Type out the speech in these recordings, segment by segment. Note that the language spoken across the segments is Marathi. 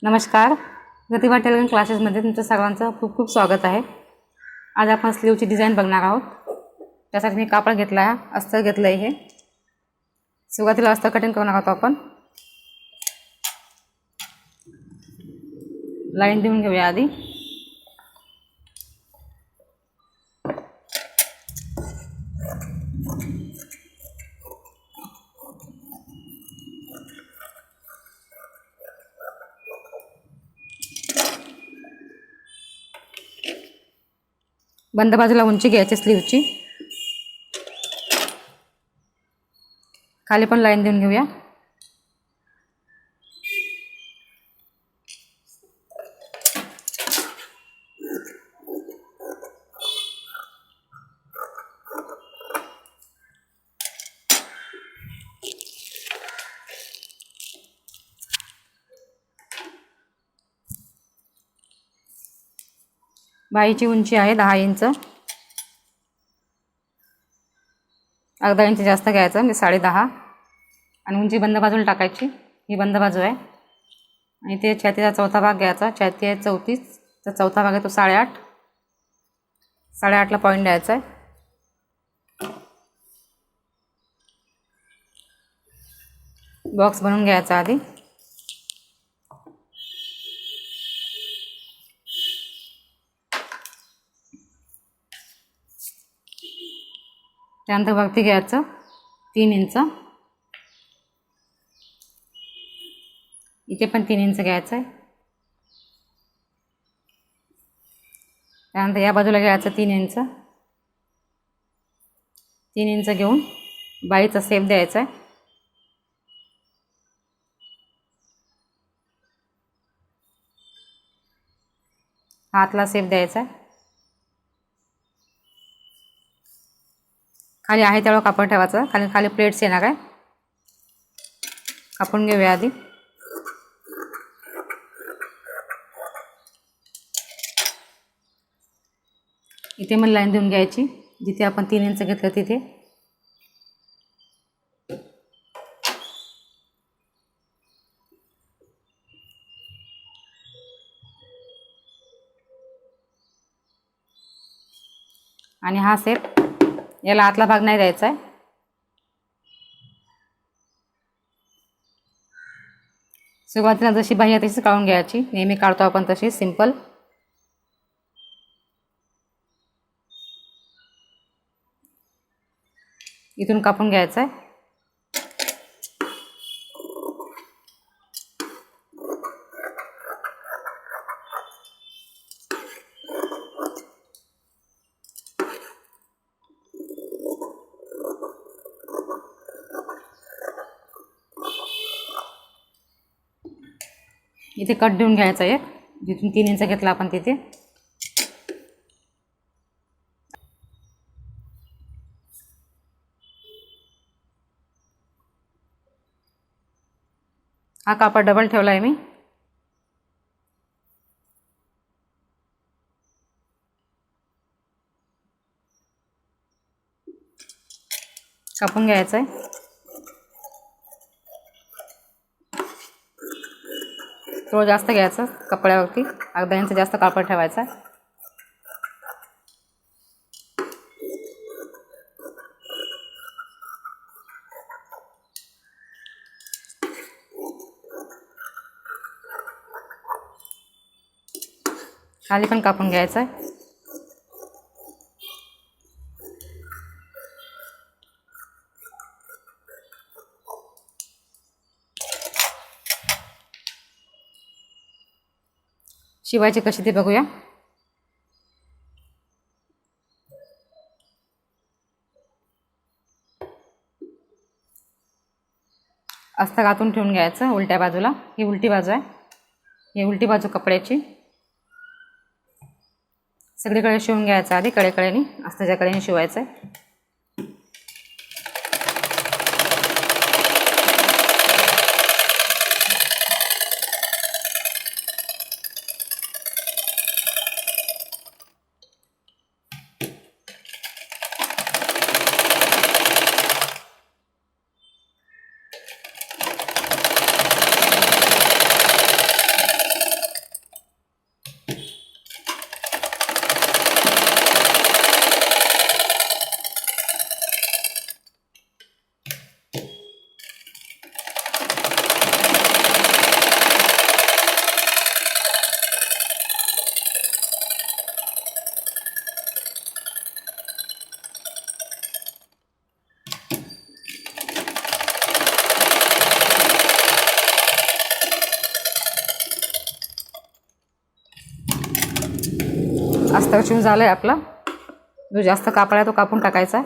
नमस्कार, प्रतिभा टेलरिंग क्लासेसमध्ये तुमचं सर्वांचं खूप खूप स्वागत आहे। आज आपण स्लीवची डिझाईन बघणार आहोत। त्यासाठी मी कापड घेतला आहे, अस्तर घेतलं आहे। हे सुरुवातीला अस्तर कटिंग करणार आहोत आपण। लाईन देऊन घेऊया आधी। बंद बाजूला उंची घ्यायची स्लीवची, खाली पण लाईन देऊन घेऊया। बाहीची उंची आहे 10 इंच, अर्धा इंच जास्त घ्यायचं म्हणजे 10.5, आणि उंची बंद बाजूला टाकायची। ही बंद बाजू आहे आणि ते छातीचा चौथा भाग घ्यायचा। छाती आहे 34, तर चौथा भाग आहे तो 8.5। 8.5ला पॉईंट द्यायचा आहे। बॉक्स बनवून घ्यायचा आधी। त्यानंतर वरती घ्यायचं 3 इंच, इथे पण 3 इंच घ्यायचं आहे। त्यानंतर या बाजूला घ्यायचं 3 इंच। 3 इंच घेऊन बाहीचा शेप द्यायचा आहे। हातला शेप द्यायचा आहे। खाली आहे तेवढं कापड ठेवायचं, खाली प्लेट्स येणार आहे। कापून घेऊया आधी। इथे पण लाईन देऊन घ्यायची, जिथे आपण 3 इंच घेतलं तिथे। आणि हा शेप, याला आतला भाग नाही द्यायचा आहे। सुरुवातीला जशी बाही आहे तशीच काढून घ्यायची, नेहमी काढतो आपण तशी सिंपल। इथून कापून घ्यायचं आहे। इथे कट देऊन घ्यायचा एक, जिथून 3 इंच घेतला आपण तिथे। हा कापड डबल ठेवला आहे मी। कापून घ्यायचं आहे। थोडं जास्त घ्यायचं कपड्यावरती, अर्धा इंच जास्त कापड ठेवायचा। खाली पण कापून घ्यायचं आहे। शिवायची कशी ते बघूया। अस्तर आतून ठेवून घ्यायचं उलट्या बाजूला। ही उलटी बाजू आहे, ही उलटी बाजू कपड्याची। सगळीकडे शिवून घ्यायचं आधी, कडेकडेने अस्ताच्या कडेने शिवायचं आहे। अस्तर शिवून झालं आहे आपला. जो जास्त कापड आहे तो कापून टाकायचा.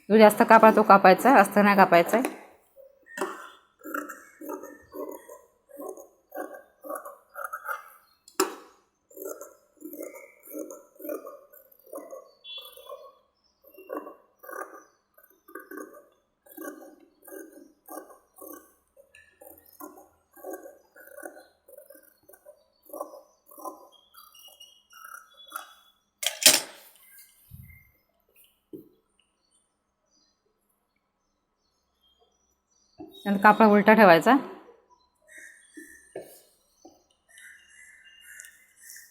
जो जास्त कापड तो कापायचा, अस्तर नाही कापायचं आहे. नंतर कापड उलटा ठेवायचा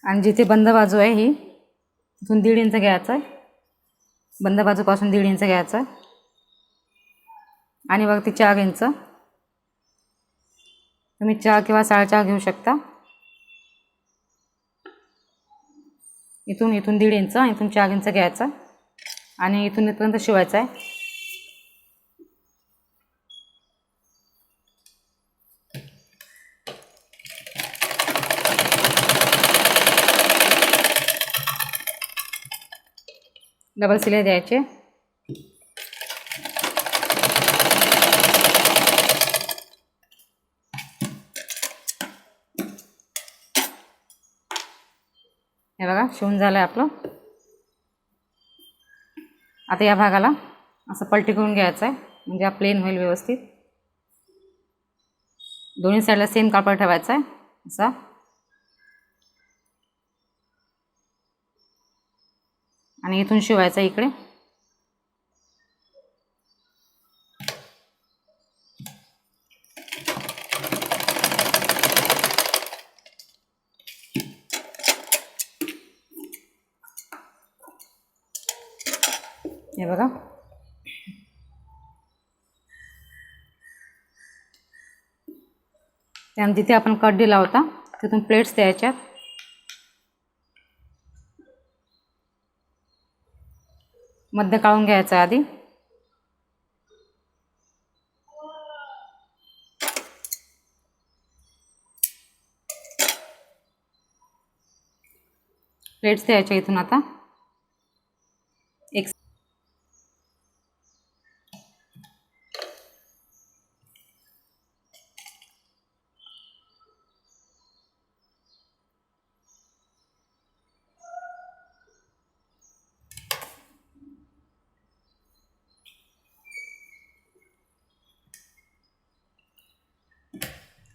आणि जिथे बंद बाजू आहे ही तिथून 1.5 इंच घ्यायचा आहे. बंद बाजूपासून 1.5 इंच घ्यायचा आणि वरती 4 इंच. तुम्ही 4 किंवा 4.5 घेऊ शकता. इथून 1.5 इंच, इथून 4 इंच घ्यायचा आणि इथून इथपर्यंत शिवायचा आहे. डबल शिलाई द्यायचे. हे बघा शिवून झालं आहे आपलं. आता या भागाला असं पलटी करून घ्यायचं आहे म्हणजे हा प्लेन होईल व्यवस्थित. दोन्ही साईडला सेम कापड ठेवायचं आहे असा. आणि इथून शिवायचं इकडे. हे बघा त्यानंतर जिथे आपण कट दिला होता तिथून प्लेट्स द्यायच्या. मध्य काढून घ्यायचं आधी. प्लेट्स द्यायच्या इथून आता एक.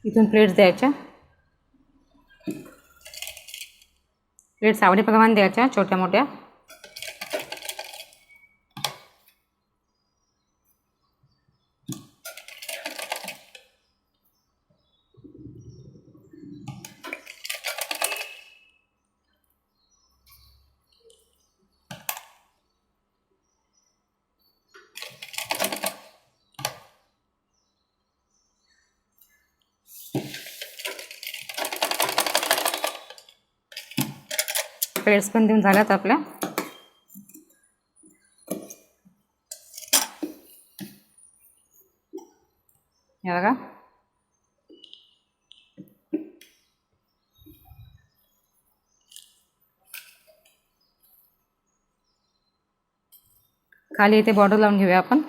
इथून प्लेट्स द्यायच्या. प्लेट्स आवडीप्रमाणे द्यायच्या, छोट्या मोठ्या. प्लेट्स पण देऊन झाल्यात आपल्या. हे बघा खाली इथे बॉर्डर लावून घेऊया आपण.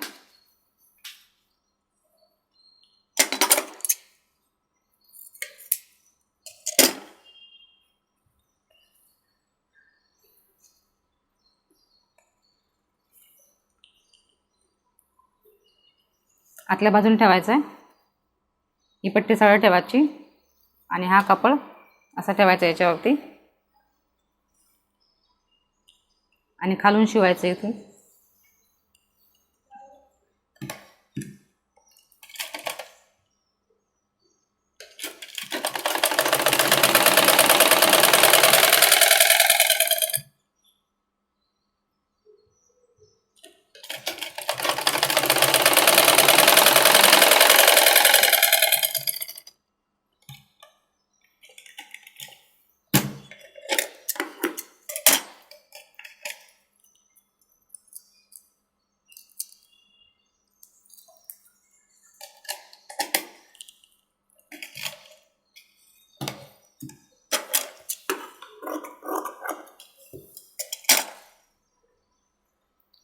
आतल्या बाजूने ठेवायचं आहे. ही पट्टी सरळ ठेवायची आणि हा कापड असा ठेवायचा याच्यावरती आणि खालून शिवायचं इथून.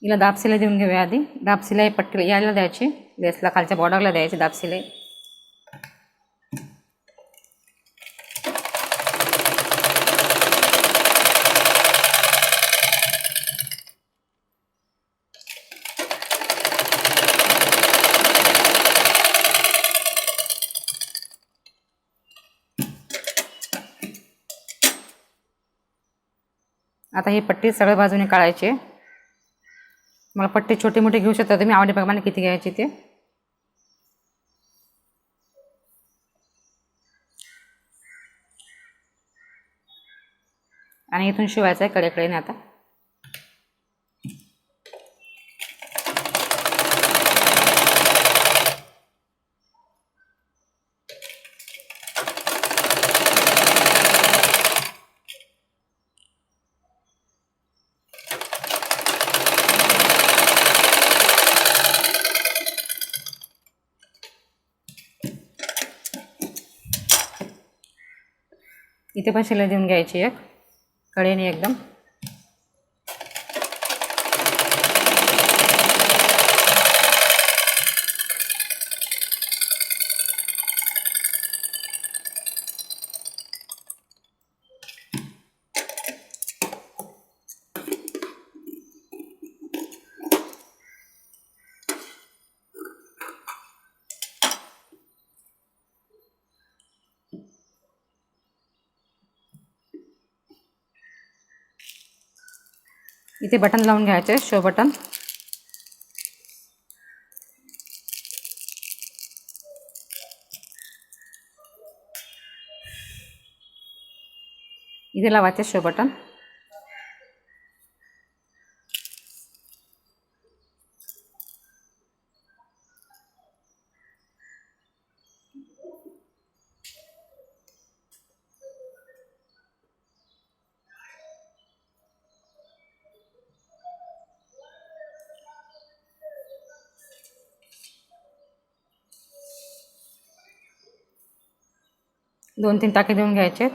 हिला दाब शिलाई देऊन घेऊया आधी. दाब शिलाई पट्टी यायला द्यायची, लेसला खालच्या बॉर्डरला द्यायची दाब शिलाई. आता ही पट्टी सगळ्या बाजूने काढायची आहे. मला पट्टी छोटी मोठी घेऊ शकता तुम्ही, आवडीप्रमाणे किती घ्यायची ते. आणि इथून शिवायचं आहे कडेकडेने. आता इथे पण शिलाई देऊन घ्यायची एक कडेने एकदम. इथे बटन लावून घ्यायचे, शो बटन. इथे लावायचे शो बटन. दोन तीन टाके देऊन घ्यायचे.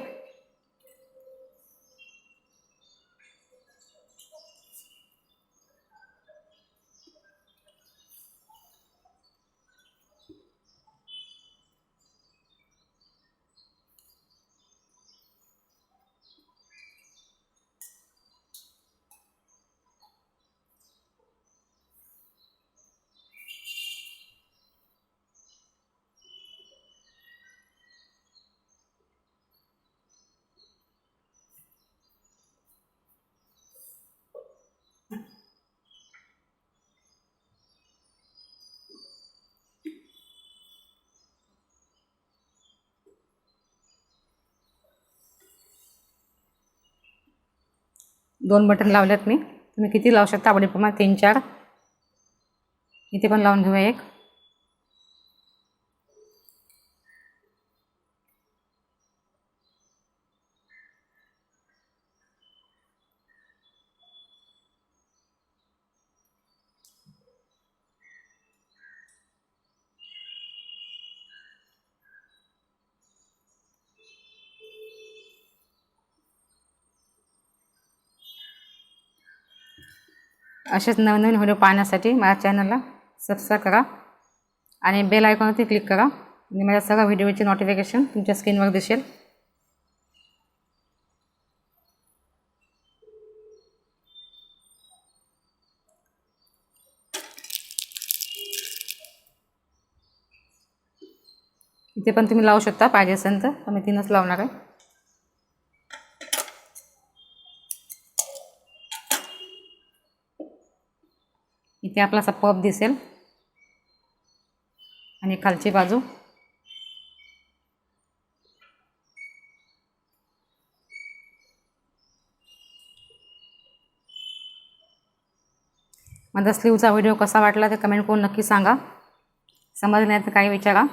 दोन बटन लावलेत मी. तुम्ही किती लावू शकता आवडीप्रमाणे, 3-4. इथे पण लावून घेऊया एक. असेच नवनवीन व्हिडिओ पाहण्यासाठी माझ्या चॅनलला सबस्क्राईब करा आणि बेल आयकॉनवरती क्लिक करा, म्हणजे माझ्या सगळ्या व्हिडिओचे नोटिफिकेशन तुमच्या स्क्रीनवर दिसेल. इथे पण तुम्ही लावू शकता पाहिजे असेल तर. मी 3च लावणार आहे. इथे आपला असा पफ दिसेल आणि खालची बाजू. माझा स्लीवचा व्हिडिओ कसा वाटला ते कमेंट करून नक्की सांगा. समजलं नाही तर काही विचारा.